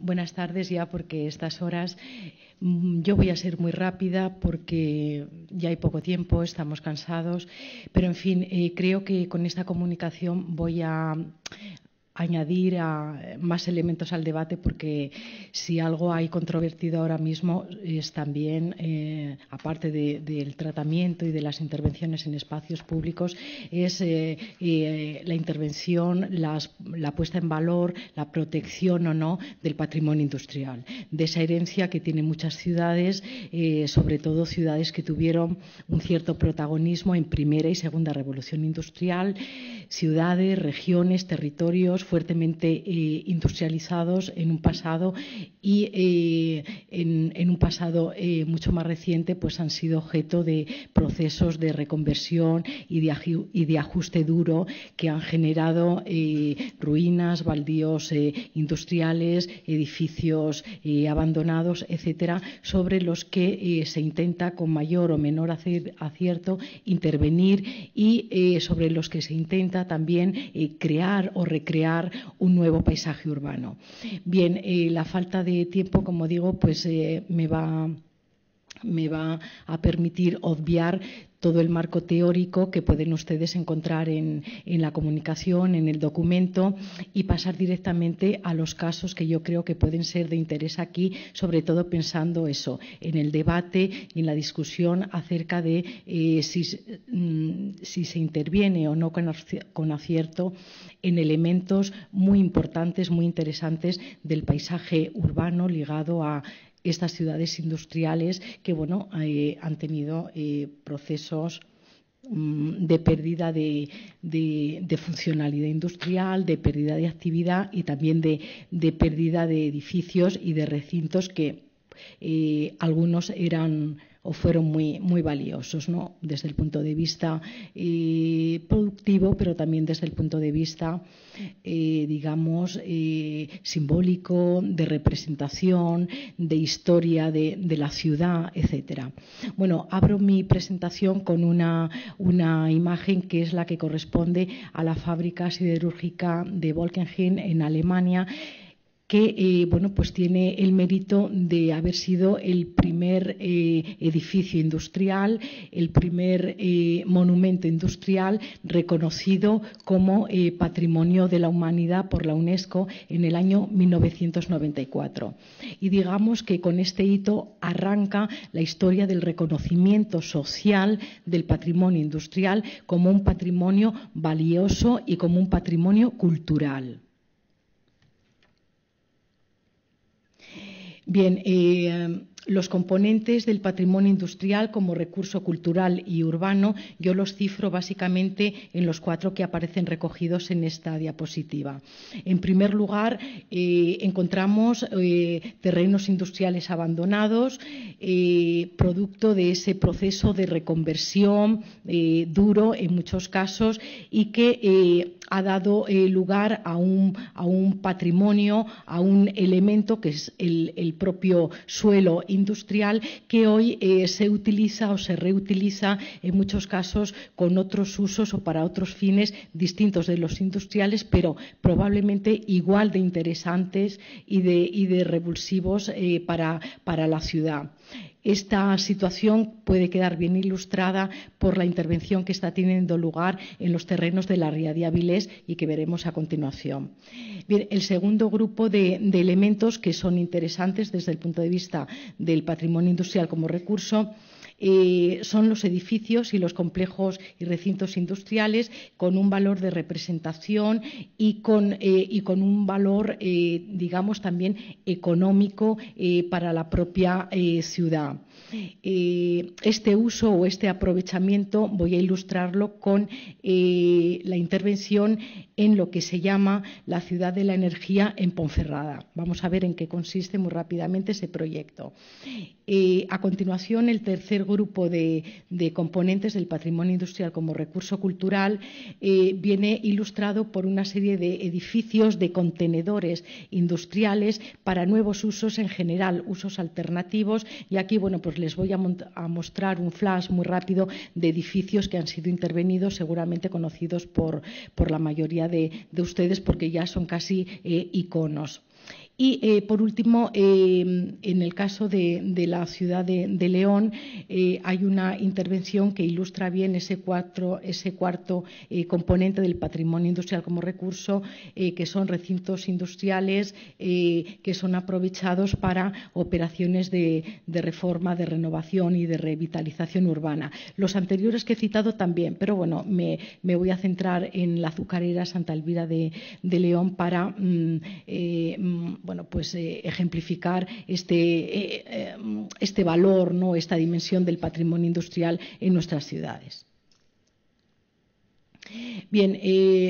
buenas tardes ya, porque estas horas yo voy a ser muy rápida porque ya hay poco tiempo, estamos cansados, pero en fin, creo que con esta comunicación voy a añadir más elementos al debate, porque si algo hay controvertido ahora mismo es también, aparte del tratamiento y de las intervenciones en espacios públicos, es la intervención, la puesta en valor, la protección o no del patrimonio industrial, de esa herencia que tienen muchas ciudades, sobre todo ciudades que tuvieron un cierto protagonismo en primera y segunda revolución industrial, ciudades, regiones, territorios fuertemente industrializados en un pasado, y en un pasado mucho más reciente pues han sido objeto de procesos de reconversión y de ajuste duro que han generado ruinas, baldíos industriales, edificios abandonados, etcétera, sobre los que se intenta con mayor o menor acierto intervenir, y sobre los que se intenta también crear o recrear un nuevo paisaje urbano. Bien, la falta de tiempo, como digo, pues me va a permitir obviar todo el marco teórico que pueden ustedes encontrar en la comunicación, en el documento, y pasar directamente a los casos que yo creo que pueden ser de interés aquí, sobre todo pensando eso, en el debate y en la discusión acerca de si se interviene o no con acierto en elementos muy importantes, muy interesantes del paisaje urbano ligado a estas ciudades industriales que, bueno, han tenido procesos de pérdida de funcionalidad industrial, de pérdida de actividad y también de pérdida de edificios y de recintos que algunos eran o fueron muy valiosos, ¿no? Desde el punto de vista productivo, pero también desde el punto de vista, digamos, simbólico, de representación, de historia de la ciudad, etcétera. Bueno, abro mi presentación con una imagen que es la que corresponde a la fábrica siderúrgica de Bockenheim en Alemania, que bueno, pues tiene el mérito de haber sido el primer edificio industrial, el primer monumento industrial reconocido como Patrimonio de la Humanidad por la UNESCO en el año 1994. Y digamos que con este hito arranca la historia del reconocimiento social del patrimonio industrial como un patrimonio valioso y como un patrimonio cultural. Bien, los componentes del patrimonio industrial como recurso cultural y urbano yo los cifro básicamente en los 4 que aparecen recogidos en esta diapositiva. En primer lugar, encontramos terrenos industriales abandonados, producto de ese proceso de reconversión duro en muchos casos, y que ha dado lugar a un patrimonio, a un elemento que es el propio suelo industrial, que hoy se utiliza o se reutiliza en muchos casos con otros usos o para otros fines distintos de los industriales, pero probablemente igual de interesantes y de revulsivos para la ciudad. Esta situación puede quedar bien ilustrada por la intervención que está teniendo lugar en los terrenos de la Ría de Avilés y que veremos a continuación. Bien, el segundo grupo de elementos que son interesantes desde el punto de vista del patrimonio industrial como recurso son los edificios y los complejos y recintos industriales con un valor de representación y con un valor, digamos, también económico para la propia ciudad. Este uso o este aprovechamiento voy a ilustrarlo con la intervención en lo que se llama la ciudad de la energía en Ponferrada. Vamos a ver en qué consiste muy rápidamente ese proyecto. A continuación, el tercer grupo de componentes del patrimonio industrial como recurso cultural viene ilustrado por una serie de edificios, de contenedores industriales para nuevos usos en general, usos alternativos, y aquí, bueno, pues les voy a mostrar un flash muy rápido de edificios que han sido intervenidos, seguramente conocidos por la mayoría de ustedes porque ya son casi iconos. Y, por último, en el caso de la ciudad de León, hay una intervención que ilustra bien ese cuarto componente del patrimonio industrial como recurso, que son recintos industriales que son aprovechados para operaciones de reforma, de renovación y de revitalización urbana. Los anteriores que he citado también, pero bueno, me voy a centrar en la azucarera Santa Elvira de León para ejemplificar este valor, ¿no?, esta dimensión del patrimonio industrial en nuestras ciudades. Bien,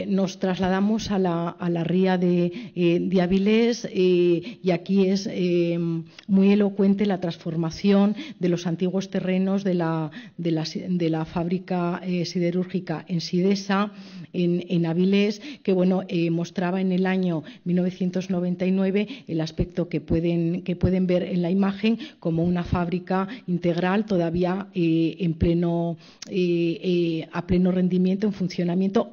nos trasladamos a la ría de Avilés y aquí es muy elocuente la transformación de los antiguos terrenos de la fábrica siderúrgica Ensidesa en Avilés, que mostraba en el año 1999 el aspecto que pueden ver en la imagen como una fábrica integral todavía a pleno rendimiento en funcionamiento,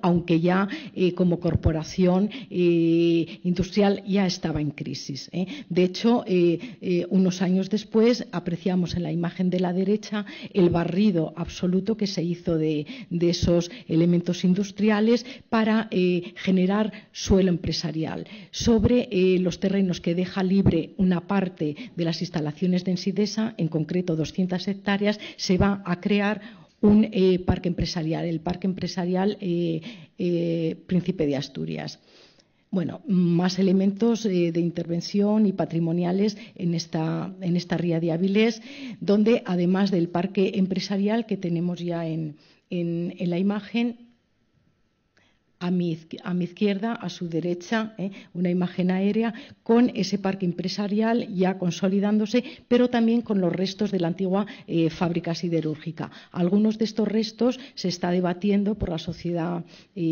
aunque ya como corporación industrial ya estaba en crisis. De hecho, unos años después apreciamos en la imagen de la derecha el barrido absoluto que se hizo de esos elementos industriales para generar suelo empresarial. Sobre los terrenos que deja libre una parte de las instalaciones de Ensidesa, en concreto 200 hectáreas, se va a crear un parque empresarial, el Parque Empresarial Príncipe de Asturias. Bueno, más elementos de intervención y patrimoniales en esta ría de Avilés, donde además del parque empresarial que tenemos ya en la imagen, a mi izquierda, a su derecha, una imagen aérea con ese parque empresarial ya consolidándose, pero también con los restos de la antigua fábrica siderúrgica. Algunos de estos restos se está debatiendo por la sociedad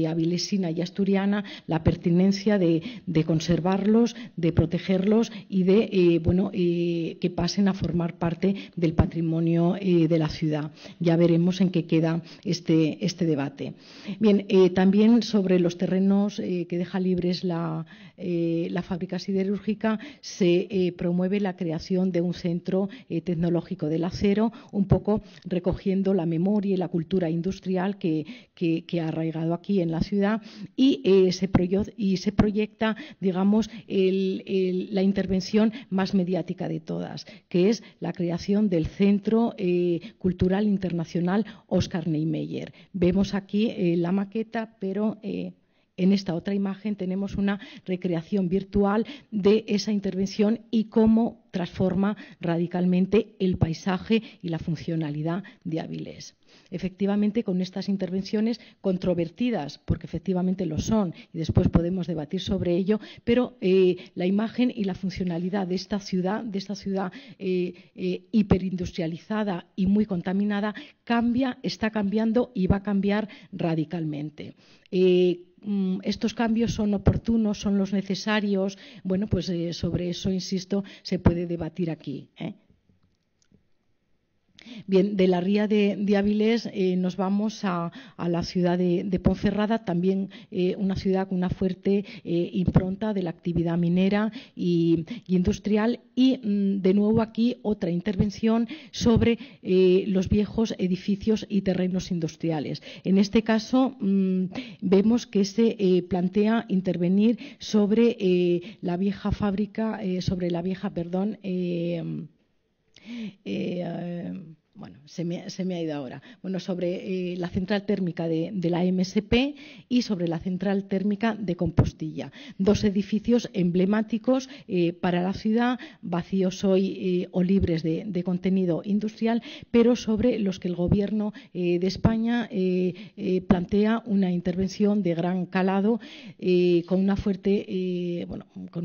avilesina y asturiana la pertinencia de conservarlos, de protegerlos y de que pasen a formar parte del patrimonio de la ciudad. Ya veremos en qué queda este debate. Bien, también sobre los terrenos que deja libres la fábrica siderúrgica se promueve la creación de un centro tecnológico del acero, un poco recogiendo la memoria y la cultura industrial que ha arraigado aquí en la ciudad y se proyecta, digamos, la intervención más mediática de todas, que es la creación del Centro Cultural Internacional Oscar Niemeyer. Vemos aquí la maqueta, pero en esta otra imagen tenemos una recreación virtual de esa intervención y cómo transforma radicalmente el paisaje y la funcionalidad de Avilés. Efectivamente, con estas intervenciones controvertidas, porque efectivamente lo son, y después podemos debatir sobre ello, pero la imagen y la funcionalidad de esta ciudad hiperindustrializada y muy contaminada está cambiando y va a cambiar radicalmente. Estos cambios son oportunos, son los necesarios. Bueno, pues sobre eso, insisto, se puede debatir aquí. Bien, de la ría de Avilés nos vamos a la ciudad de Ponferrada, también una ciudad con una fuerte impronta de la actividad minera y industrial y de nuevo aquí otra intervención sobre los viejos edificios y terrenos industriales. En este caso vemos que se plantea intervenir sobre la vieja fábrica, bueno, se me ha ido ahora. Bueno, sobre la central térmica de la MSP y sobre la central térmica de Compostilla. Dos edificios emblemáticos para la ciudad, vacíos hoy o libres de contenido industrial, pero sobre los que el Gobierno de España plantea una intervención de gran calado con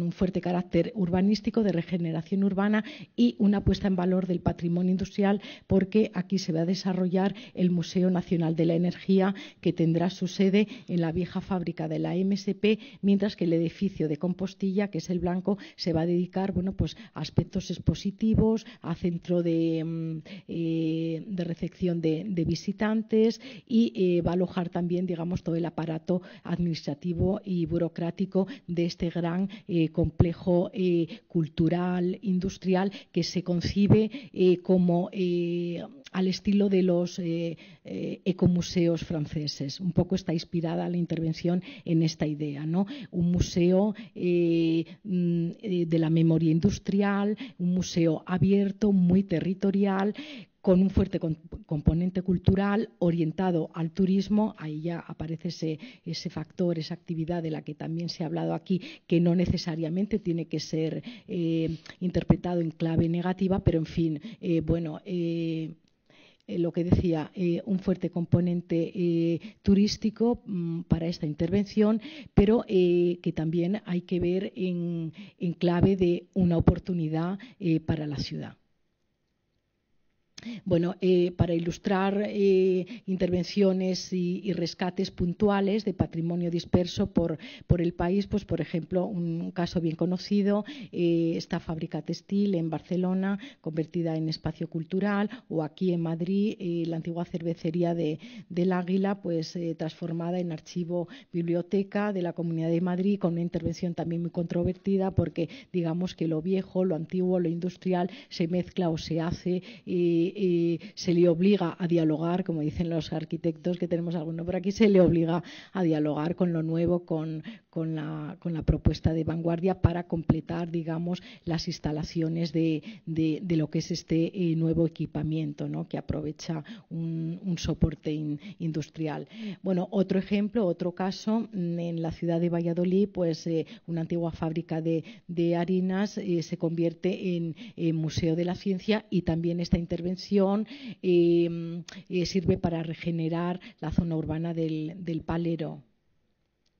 un fuerte carácter urbanístico, de regeneración urbana y una puesta en valor del patrimonio industrial por porque aquí se va a desarrollar el Museo Nacional de la Energía, que tendrá su sede en la vieja fábrica de la MSP, mientras que el edificio de Compostilla, que es el blanco, se va a dedicar, bueno, pues a aspectos expositivos, a centro de recepción de visitantes y va a alojar también, digamos, todo el aparato administrativo y burocrático de este gran complejo cultural, industrial, que se concibe como al estilo de los ecomuseos franceses. Un poco está inspirada la intervención en esta idea, ¿no? Un museo de la memoria industrial, un museo abierto, muy territorial, con un fuerte componente cultural orientado al turismo. Ahí ya aparece ese factor, esa actividad de la que también se ha hablado aquí, que no necesariamente tiene que ser interpretado en clave negativa, pero en fin, lo que decía, un fuerte componente turístico para esta intervención, pero que también hay que ver en clave de una oportunidad para la ciudad. Bueno, para ilustrar intervenciones y rescates puntuales de patrimonio disperso por el país, pues por ejemplo, un caso bien conocido, esta fábrica textil en Barcelona, convertida en espacio cultural, o aquí en Madrid, la antigua cervecería del Águila, pues transformada en archivo biblioteca de la Comunidad de Madrid, con una intervención también muy controvertida, porque digamos que lo viejo, lo antiguo, lo industrial se mezcla o se hace se le obliga a dialogar, como dicen los arquitectos, que tenemos alguno por aquí, se le obliga a dialogar con lo nuevo, con la propuesta de vanguardia, para completar, digamos, las instalaciones de lo que es este nuevo equipamiento, ¿no?, que aprovecha un soporte industrial. Bueno, otro ejemplo, otro caso, en la ciudad de Valladolid, pues una antigua fábrica de harinas se convierte en Museo de la Ciencia, y también esta intervención sirve para regenerar la zona urbana del Palero,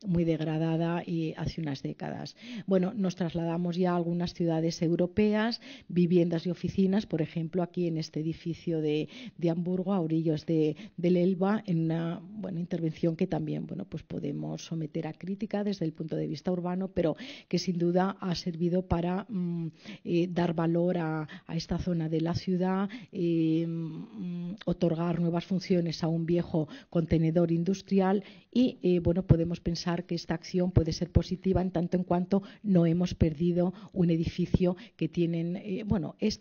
muy degradada y hace unas décadas. Bueno, nos trasladamos ya a algunas ciudades europeas, viviendas y oficinas, por ejemplo, aquí en este edificio de Hamburgo, a orillos del Elba, en una intervención que también, bueno, pues podemos someter a crítica desde el punto de vista urbano, pero que sin duda ha servido para dar valor a esta zona de la ciudad, otorgar nuevas funciones a un viejo contenedor industrial y, bueno, podemos pensar que esta acción puede ser positiva en tanto en cuanto no hemos perdido un edificio que tienen,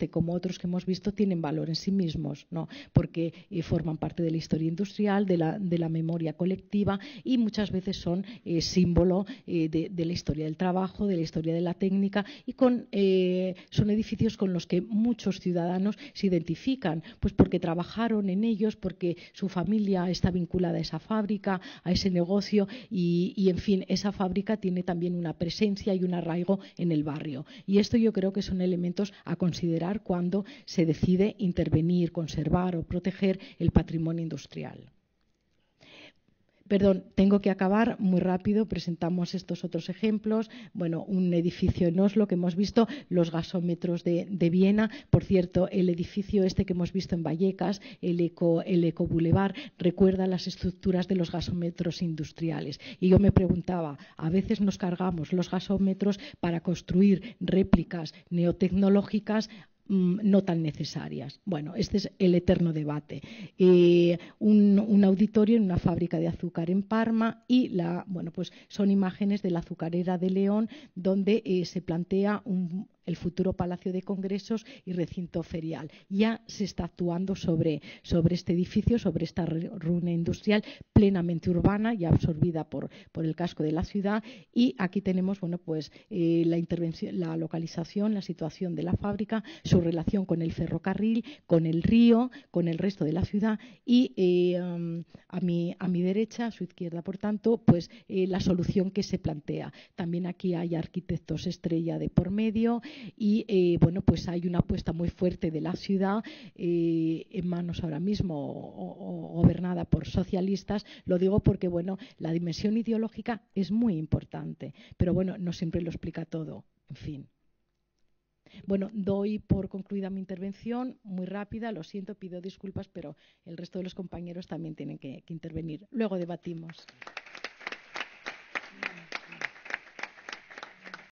como otros que hemos visto, tienen valor en sí mismos, ¿no?, porque forman parte de la historia industrial, de la memoria colectiva, y muchas veces son símbolo de la historia del trabajo, de la historia de la técnica, y son edificios con los que muchos ciudadanos se identifican, pues porque trabajaron en ellos, porque su familia está vinculada a esa fábrica, a ese negocio, y en fin, esa fábrica tiene también una presencia y un arraigo en el barrio. Y esto yo creo que son elementos a considerar cuando se decide intervenir, conservar o proteger el patrimonio industrial. Perdón, tengo que acabar muy rápido. Presentamos estos otros ejemplos. Bueno, un edificio en Oslo que hemos visto, los gasómetros de Viena. Por cierto, el edificio este que hemos visto en Vallecas, el Eco Boulevard, recuerda las estructuras de los gasómetros industriales. Y yo me preguntaba, a veces nos cargamos los gasómetros para construir réplicas neotecnológicas no tan necesarias. Bueno, este es el eterno debate. Un auditorio en una fábrica de azúcar en Parma y pues son imágenes de la azucarera de León, donde se plantea el futuro Palacio de Congresos y recinto ferial. Ya se está actuando sobre este edificio, sobre esta ruina industrial plenamente urbana, ya absorbida por el casco de la ciudad, y aquí tenemos la intervención, la localización, la situación de la fábrica, su relación con el ferrocarril, con el río, con el resto de la ciudad, y a mi derecha, a su izquierda, por tanto, pues la solución que se plantea. También aquí hay arquitectos estrella de por medio, y pues hay una apuesta muy fuerte de la ciudad, en manos ahora mismo o gobernada por socialistas. Lo digo porque la dimensión ideológica es muy importante, pero no siempre lo explica todo. En fin. Bueno, doy por concluida mi intervención, muy rápida, lo siento, pido disculpas, pero el resto de los compañeros también tienen que intervenir. Luego debatimos.